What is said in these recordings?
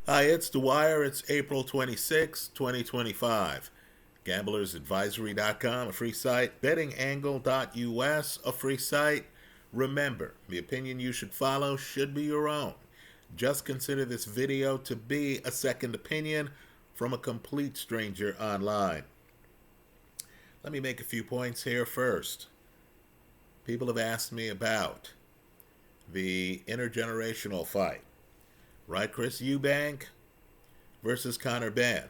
Hi, it's Dwyer. It's April 26, 2025. GamblersAdvisory.com, a free site. BettingAngle.us, a free site. Remember, the opinion you should follow should be your own. Just consider this video to be a second opinion from a complete stranger online. Let me make a few points here first. People have asked me about the intergenerational fight. Right, Chris? Eubank versus Benn.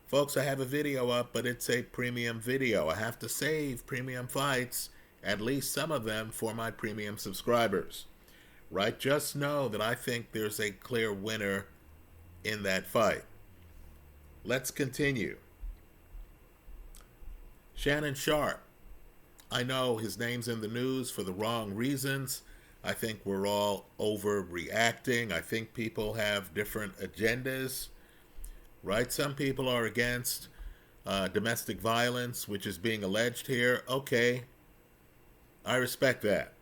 Folks, I have a video up, but it's a premium video. I have to save premium fights, at least some of them, for my premium subscribers. Right? Just know that I think there's a clear winner in that fight. Let's continue. Shannon Sharpe. I know his name's in the news for the wrong reasons. I think we're all overreacting. I think people have different agendas, right? Some people are against domestic violence, which is being alleged here. Okay, I respect that.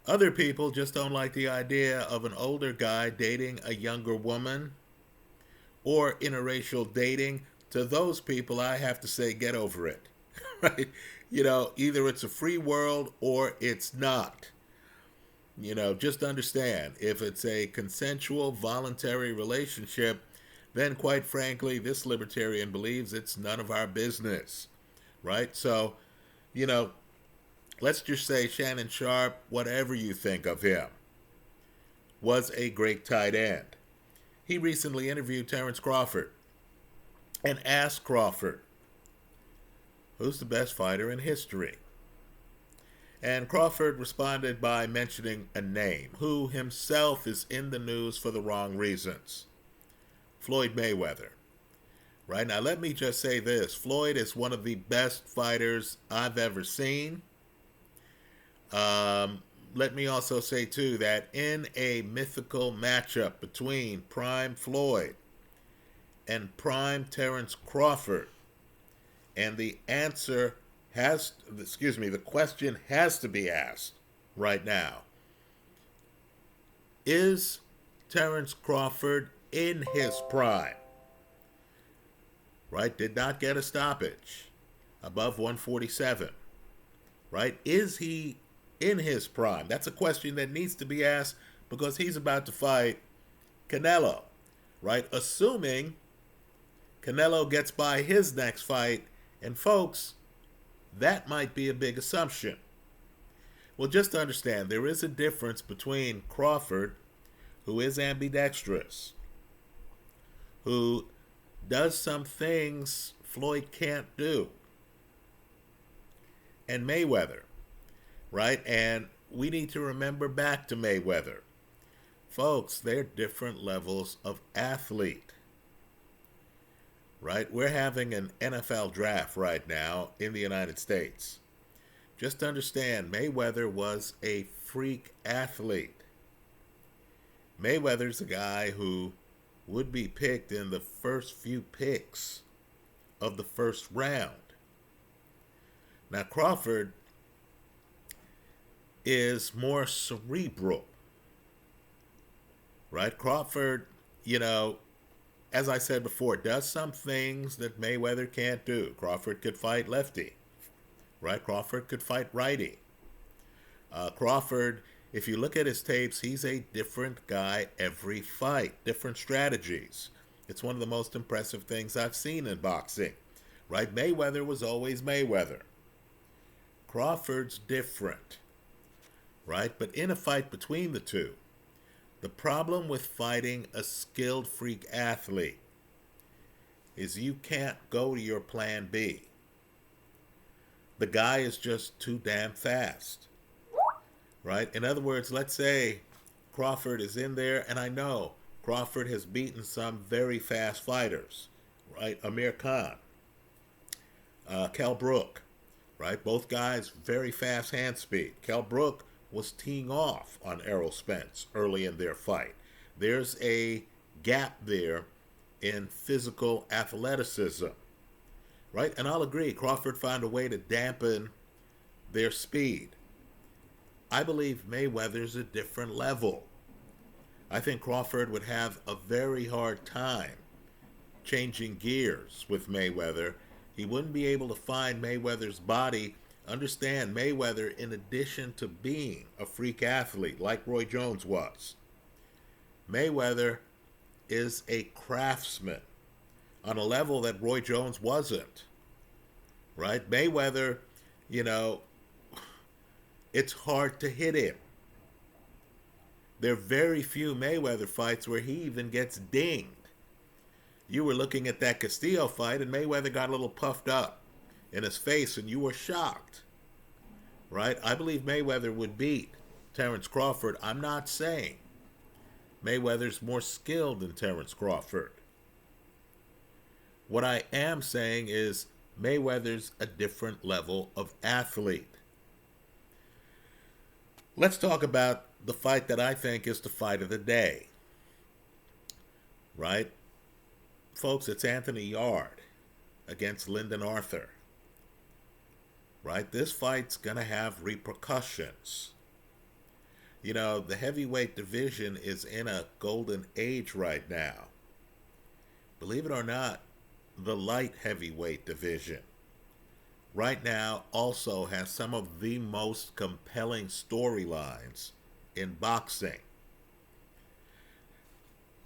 Other people just don't like the idea of an older guy dating a younger woman or interracial dating. To those people, I have to say, get over it, right? Either it's a free world or it's not. Just understand, if it's a consensual, voluntary relationship, then quite frankly, this libertarian believes it's none of our business, right? So, let's just say Shannon Sharpe, whatever you think of him, was a great tight end. He recently interviewed Terrence Crawford and asked Crawford, who's the best fighter in history? And Crawford responded by mentioning a name, who himself is in the news for the wrong reasons. Floyd Mayweather. Right now, let me just say this. Floyd is one of the best fighters I've ever seen. Let me also say, too, that in a mythical matchup between Prime Floyd and Prime Terrence Crawford, and the question has to be asked right now. Is Terrence Crawford in his prime? Right? Did not get a stoppage above 147. Right? Is he in his prime? That's a question that needs to be asked because he's about to fight Canelo. Right? Assuming Canelo gets by his next fight. And folks, that might be a big assumption. Well, just to understand, there is a difference between Crawford, who is ambidextrous, who does some things Floyd can't do, and Mayweather, right? And we need to remember back to Mayweather. Folks, they're different levels of athlete. Right? We're having an NFL draft right now in the United States. Just understand, Mayweather was a freak athlete. Mayweather's a guy who would be picked in the first few picks of the first round. Now, Crawford is more cerebral. Right? Crawford, as I said before, does some things that Mayweather can't do. Crawford could fight lefty, right? Crawford could fight righty. Crawford, if you look at his tapes, he's a different guy every fight, different strategies. It's one of the most impressive things I've seen in boxing, right? Mayweather was always Mayweather. Crawford's different, right? But in a fight between the two, the problem with fighting a skilled freak athlete is you can't go to your plan B. The guy is just too damn fast, right? In other words, let's say Crawford is in there, and I know Crawford has beaten some very fast fighters, right? Amir Khan, Kell Brook, right? Both guys, very fast hand speed. Kell Brook was teeing off on Errol Spence early in their fight. There's a gap there in physical athleticism, right? And I'll agree, Crawford found a way to dampen their speed. I believe Mayweather's a different level. I think Crawford would have a very hard time changing gears with Mayweather. He wouldn't be able to find Mayweather's body. Understand, Mayweather, in addition to being a freak athlete like Roy Jones was, Mayweather is a craftsman on a level that Roy Jones wasn't. Right? Mayweather, you know, it's hard to hit him. There are very few Mayweather fights where he even gets dinged. You were looking at that Castillo fight, and Mayweather got a little puffed up in his face, and you were shocked. Right? I believe Mayweather would beat Terence Crawford. I'm not saying Mayweather's more skilled than Terence Crawford. What I am saying is Mayweather's a different level of athlete. Let's talk about the fight that I think is the fight of the day. Right? Folks, it's Anthony Yarde against Lyndon Arthur. Right? This fight's going to have repercussions. You know, the heavyweight division is in a golden age right now. Believe it or not, the light heavyweight division right now also has some of the most compelling storylines in boxing.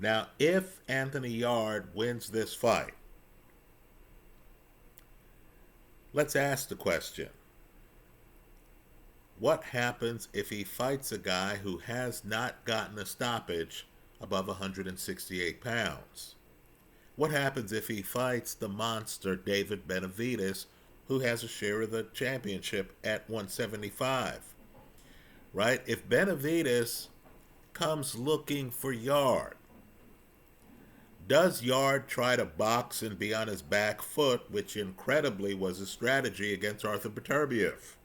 Now, if Anthony Yarde wins this fight, let's ask the question, what happens if he fights a guy who has not gotten a stoppage above 168 pounds? What happens if he fights the monster David Benavidez, who has a share of the championship at 175? Right? If Benavidez comes looking for Yarde, does Yarde try to box and be on his back foot, which incredibly was a strategy against Arthur Beterbiev?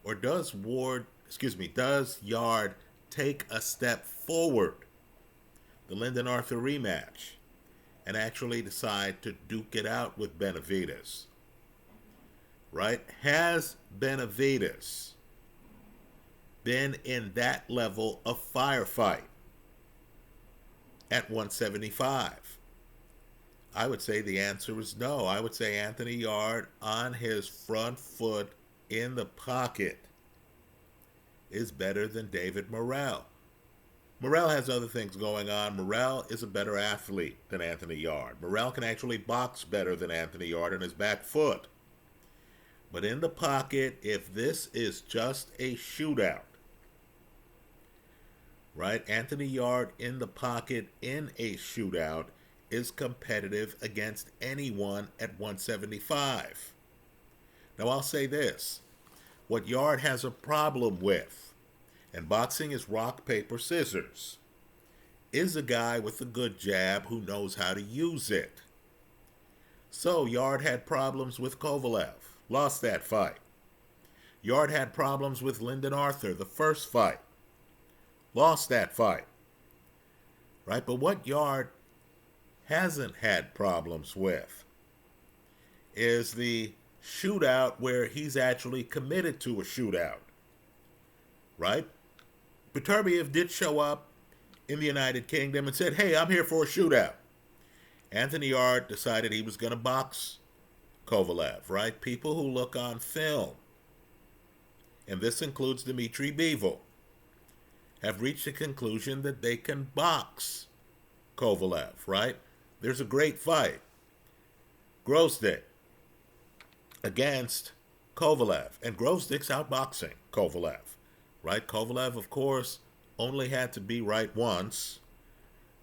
Or does Yarde take a step forward, the Lyndon Arthur rematch, and actually decide to duke it out with Benavidez? Right? Has Benavidez been in that level of firefight at 175? I would say the answer is no. I would say Anthony Yarde on his front foot in the pocket is better than David Morrell. Morrell has other things going on. Morrell is a better athlete than Anthony Yarde. Morrell can actually box better than Anthony Yarde on his back foot. But in the pocket, if this is just a shootout, right? Anthony Yarde in the pocket in a shootout is competitive against anyone at 175. Now, I'll say this. What Yarde has a problem with, and boxing is rock, paper, scissors, is a guy with a good jab who knows how to use it. So Yarde had problems with Kovalev, lost that fight. Yarde had problems with Lyndon Arthur, the first fight, lost that fight. Right? But what Yarde hasn't had problems with is the shootout where he's actually committed to a shootout. Right? Beterbiev did show up in the United Kingdom and said, hey, I'm here for a shootout. Anthony Yarde decided he was going to box Kovalev, right? People who look on film, and this includes Dmitry Bivol, have reached the conclusion that they can box Kovalev, right? There's a great fight. Grosdick against Kovalev, and Grosdick's outboxing Kovalev, right? Kovalev, of course, only had to be right once,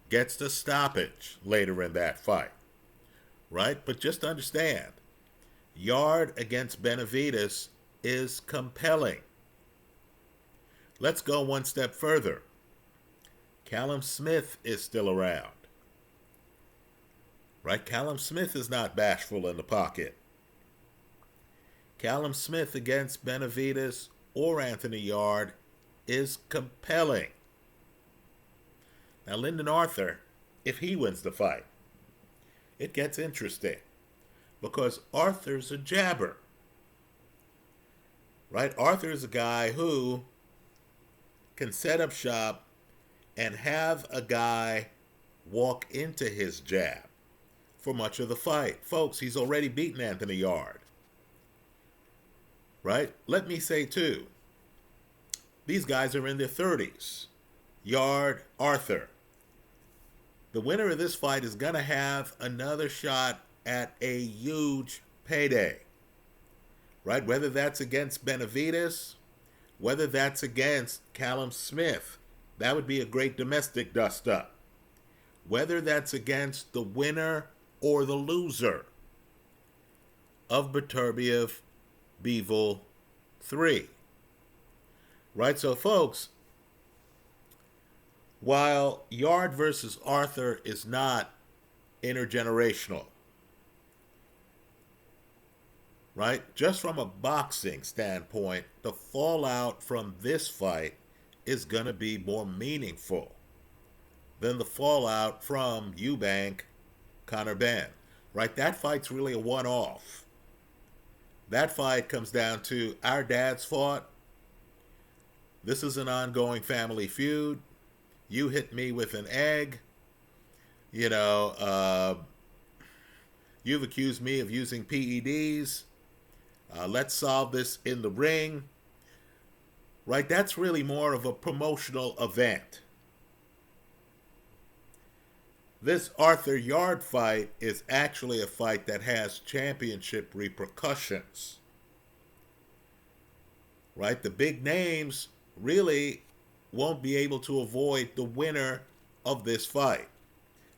gets the stoppage later in that fight, right? But just understand, Yarde against Benavidez is compelling. Let's go one step further. Callum Smith is still around, right? Callum Smith is not bashful in the pocket. Callum Smith against Benavidez or Anthony Yarde is compelling. Now, Lyndon Arthur, if he wins the fight, it gets interesting because Arthur's a jabber, right? Arthur's a guy who can set up shop and have a guy walk into his jab for much of the fight. Folks, he's already beaten Anthony Yarde. Right? Let me say, too, these guys are in their 30s. Yarde, Arthur. The winner of this fight is going to have another shot at a huge payday. Right? Whether that's against Benavidez, whether that's against Callum Smith, that would be a great domestic dust-up. Whether that's against the winner or the loser of Beterbiev Bivol 3. Right? So, folks, while Yarde versus Arthur is not intergenerational, right? Just from a boxing standpoint, the fallout from this fight is going to be more meaningful than the fallout from Eubank, Conor Benn, right? That fight's really a one-off. That fight comes down to our dads fought. This is an ongoing family feud. You hit me with an egg. You've accused me of using PEDs. Let's solve this in the ring. Right? That's really more of a promotional event. This Arthur Yarde fight is actually a fight that has championship repercussions. Right? The big names really won't be able to avoid the winner of this fight.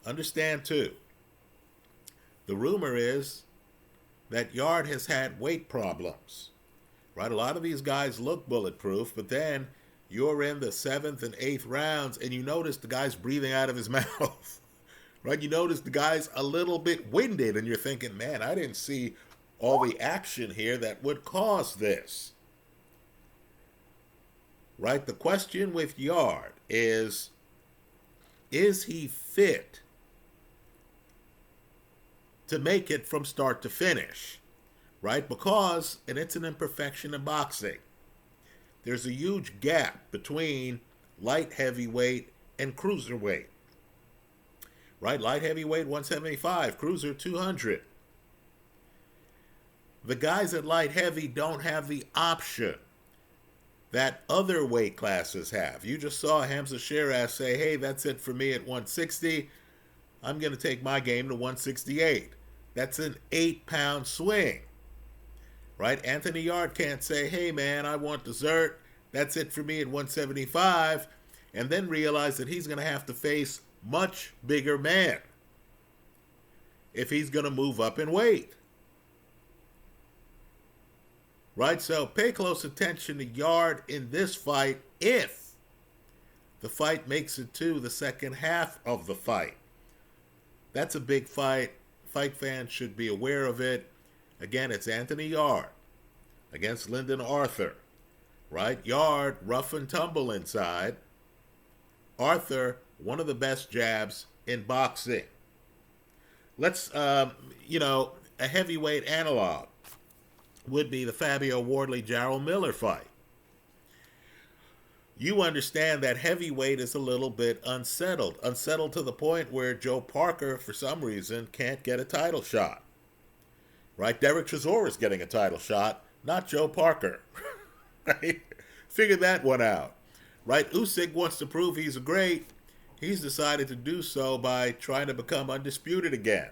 Understand, too, the rumor is that Yarde has had weight problems. Right? A lot of these guys look bulletproof, but then you're in the 7th and 8th rounds and you notice the guy's breathing out of his mouth. Right? You notice the guy's a little bit winded and you're thinking, man, I didn't see all the action here that would cause this. Right? The question with Yarde is he fit to make it from start to finish? Right? Because, and it's an imperfection in boxing, there's a huge gap between light heavyweight and cruiserweight. Right? Light heavyweight 175, cruiser 200. The guys at light heavy don't have the option that other weight classes have. You just saw Hamza Shiraz say, hey, that's it for me at 160. I'm going to take my game to 168. That's an 8-pound swing. Right? Anthony Yarde can't say, hey, man, I want dessert. That's it for me at 175. And then realize that he's going to have to face much bigger men if he's going to move up in weight. Right? So pay close attention to Yarde in this fight if the fight makes it to the second half of the fight. That's a big fight. Fight fans should be aware of it. Again, it's Anthony Yarde against Lyndon Arthur. Right? Yarde, rough and tumble inside. Arthur, one of the best jabs in boxing. Let's, a heavyweight analog would be the Fabio Wardley-Jarrell Miller fight. You understand that heavyweight is a little bit unsettled to the point where Joe Parker, for some reason, can't get a title shot. Right? Derek Chisora is getting a title shot, not Joe Parker. Right? Figure that one out. Right? Usyk wants to prove he's great. He's decided to do so by trying to become undisputed again,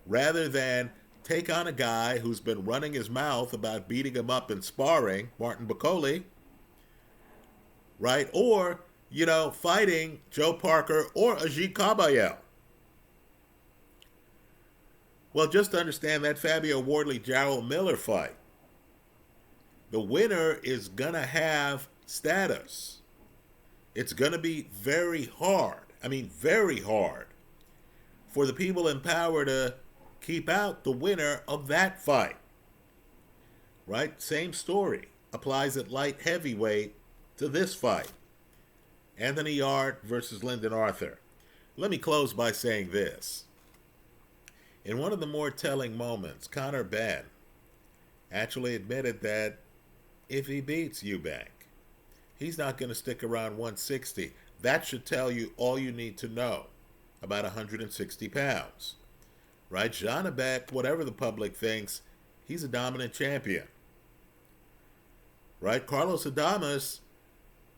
rather than take on a guy who's been running his mouth about beating him up in sparring, Martin Bakole, right? Or, fighting Joe Parker or Ajit Kabayel. Well, just understand that Fabio Wardley-Jarrell Miller fight, the winner is going to have status. It's going to be very hard for the people in power to keep out the winner of that fight. Right? Same story applies at light heavyweight to this fight. Anthony Yarde versus Lyndon Arthur. Let me close by saying this. In one of the more telling moments, Conor Benn actually admitted that if he beats Eubank, he's not going to stick around 160. That should tell you all you need to know about 160 pounds. Right? Janabek, whatever the public thinks, he's a dominant champion. Right? Carlos Adames,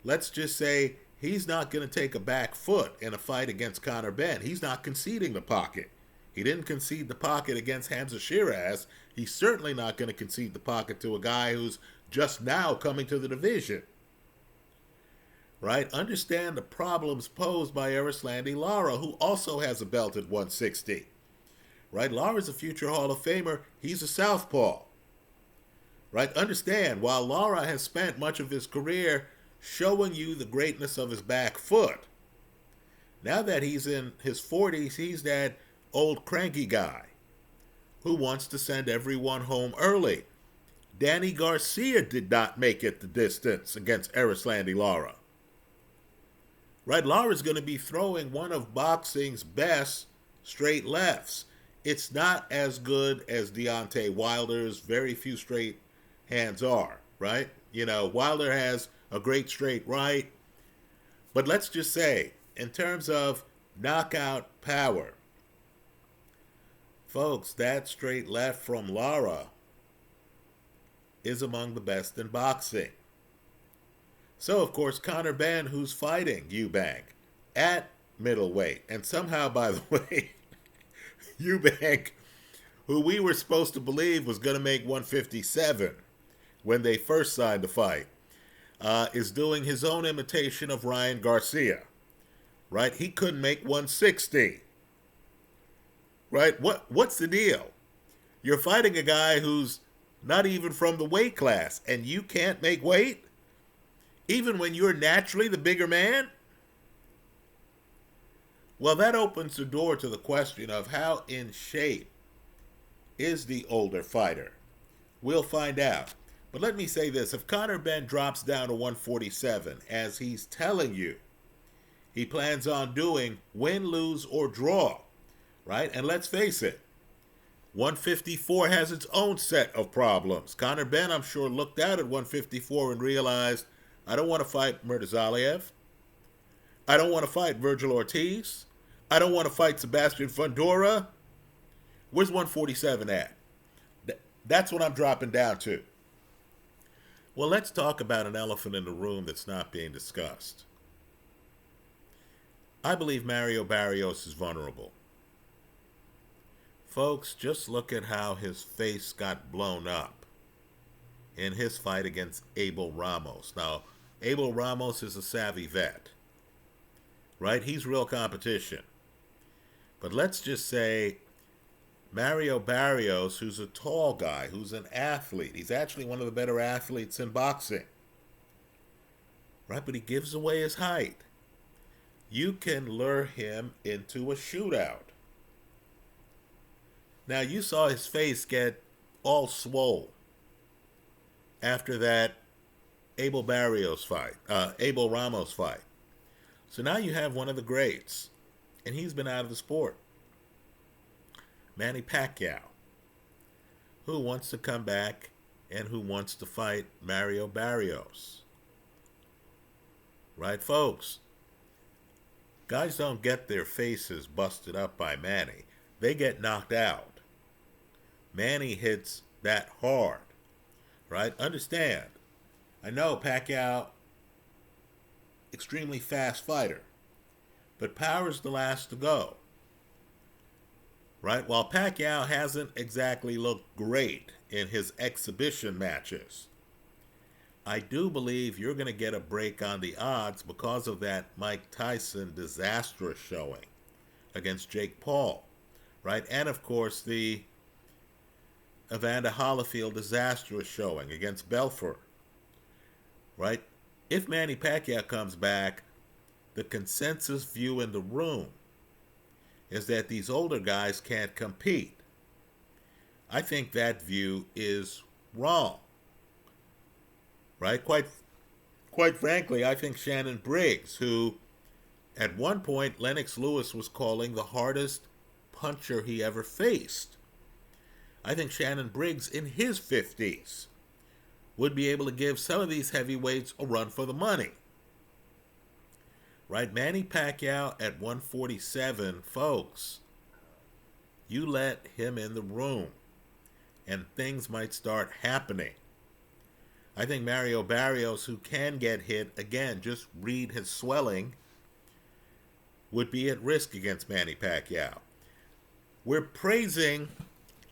let's just say he's not going to take a back foot in a fight against Conor Benn. He's not conceding the pocket. He didn't concede the pocket against Hamza Shiraz. He's certainly not going to concede the pocket to a guy who's just now coming to the division. Right? Understand the problems posed by Erislandy Lara, who also has a belt at 160. Right? Lara's a future Hall of Famer. He's a southpaw. Right? Understand, while Lara has spent much of his career showing you the greatness of his back foot, now that he's in his 40s, he's that old cranky guy who wants to send everyone home early. Danny Garcia did not make it the distance against Erislandy Lara. Right? Lara's going to be throwing one of boxing's best straight lefts. It's not as good as Deontay Wilder's very few straight hands are, right? You know, Wilder has a great straight right. But let's just say, in terms of knockout power, folks, that straight left from Lara is among the best in boxing. So, of course, Conor Benn, who's fighting Eubank at middleweight. And somehow, by the way, Eubank, who we were supposed to believe was going to make 157 when they first signed the fight, is doing his own imitation of Ryan Garcia. Right? He couldn't make 160. Right? What's the deal? You're fighting a guy who's not even from the weight class, and you can't make weight? Even when you're naturally the bigger man? Well, that opens the door to the question of how in shape is the older fighter. We'll find out. But let me say this. If Conor Benn drops down to 147, as he's telling you he plans on doing, win, lose, or draw, right? And let's face it, 154 has its own set of problems. Conor Benn, I'm sure, looked out at 154 and realized, I don't want to fight Murtazaliev. I don't want to fight Virgil Ortiz. I don't want to fight Sebastian Fundora. Where's 147 at? That's what I'm dropping down to. Well, let's talk about an elephant in the room that's not being discussed. I believe Mario Barrios is vulnerable. Folks, just look at how his face got blown up in his fight against Abel Ramos. Now, Abel Ramos is a savvy vet, right? He's real competition. But let's just say Mario Barrios, who's a tall guy, who's an athlete. He's actually one of the better athletes in boxing, right? But he gives away his height. You can lure him into a shootout. Now, you saw his face get all swole after that Abel Ramos fight. So now you have one of the greats, and he's been out of the sport. Manny Pacquiao, who wants to come back and who wants to fight Mario Barrios. Right, folks? Guys don't get their faces busted up by Manny. They get knocked out. Manny hits that hard, right? Understand, I know Pacquiao, extremely fast fighter, but power's the last to go, right? While Pacquiao hasn't exactly looked great in his exhibition matches, I do believe you're going to get a break on the odds because of that Mike Tyson disastrous showing against Jake Paul, right? And, of course, the Evander Holyfield disastrous showing against Belfort, right? If Manny Pacquiao comes back, the consensus view in the room is that these older guys can't compete. I think that view is wrong, right? Quite frankly, I think Shannon Briggs, who at one point Lennox Lewis was calling the hardest puncher he ever faced, I think Shannon Briggs in his 50s would be able to give some of these heavyweights a run for the money. right? Manny Pacquiao at 147, folks, you let him in the room and things might start happening. I think Mario Barrios, who can get hit, again, just read his swelling, would be at risk against Manny Pacquiao. We're praising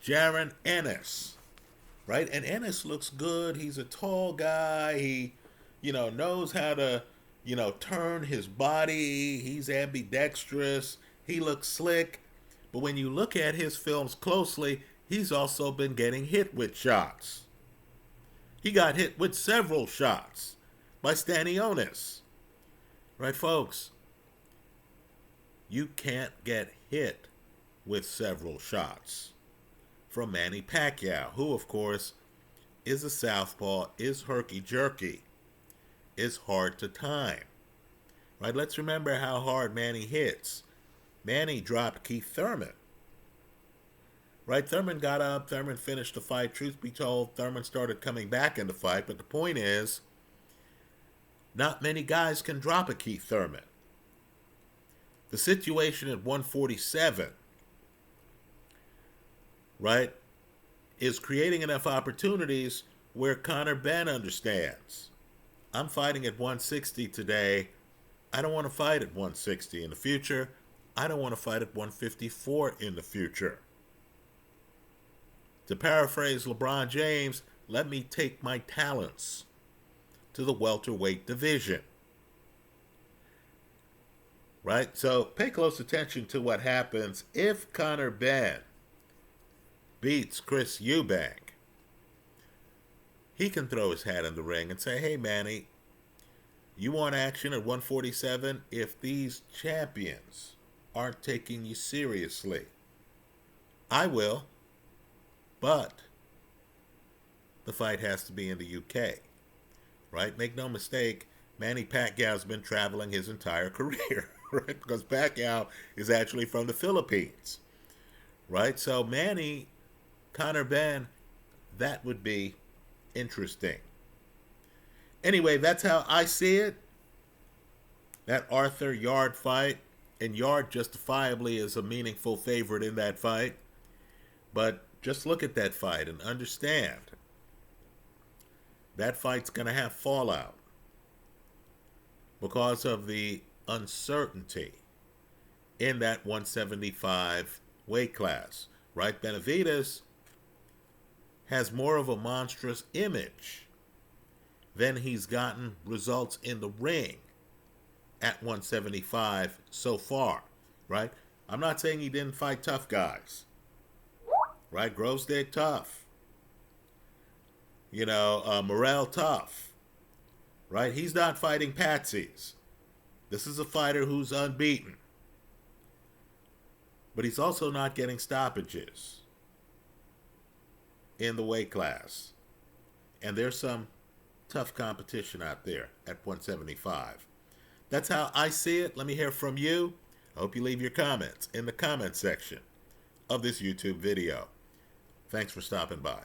Jaron Ennis, right? And Ennis looks good. He's a tall guy. He, knows how to, turn his body. He's ambidextrous. He looks slick. But when you look at his films closely, he's also been getting hit with shots. He got hit with several shots by Stanionis. Right, folks? You can't get hit with several shots from Manny Pacquiao, who, of course, is a southpaw, is herky-jerky, is hard to time. Right? Let's remember how hard Manny hits. Manny dropped Keith Thurman. Right? Thurman got up. Thurman finished the fight. Truth be told, Thurman started coming back in the fight. But the point is, not many guys can drop a Keith Thurman. The situation at 147, right, is creating enough opportunities where Conor Benn understands. I'm fighting at 160 today. I don't want to fight at 160 in the future. I don't want to fight at 154 in the future. To paraphrase LeBron James, let me take my talents to the welterweight division. Right? So pay close attention to what happens if Conor Benn beats Chris Eubank. He can throw his hat in the ring and say, hey, Manny, you want action at 147 if these champions aren't taking you seriously? I will. But the fight has to be in the UK, right? Make no mistake, Manny Pacquiao's been traveling his entire career, right? Because Pacquiao is actually from the Philippines, right? So Manny, Conor Benn, that would be interesting. Anyway, that's how I see it. That Arthur Yarde fight, and Yarde justifiably is a meaningful favorite in that fight, but just look at that fight and understand that fight's going to have fallout because of the uncertainty in that 175 weight class, right? Benavidez has more of a monstrous image than he's gotten results in the ring at 175 so far, right? I'm not saying he didn't fight tough guys. Right, Grosdick tough. Morrell tough. Right, he's not fighting patsies. This is a fighter who's unbeaten. But he's also not getting stoppages in the weight class. And there's some tough competition out there at 175. That's how I see it. Let me hear from you. I hope you leave your comments in the comment section of this YouTube video. Thanks for stopping by.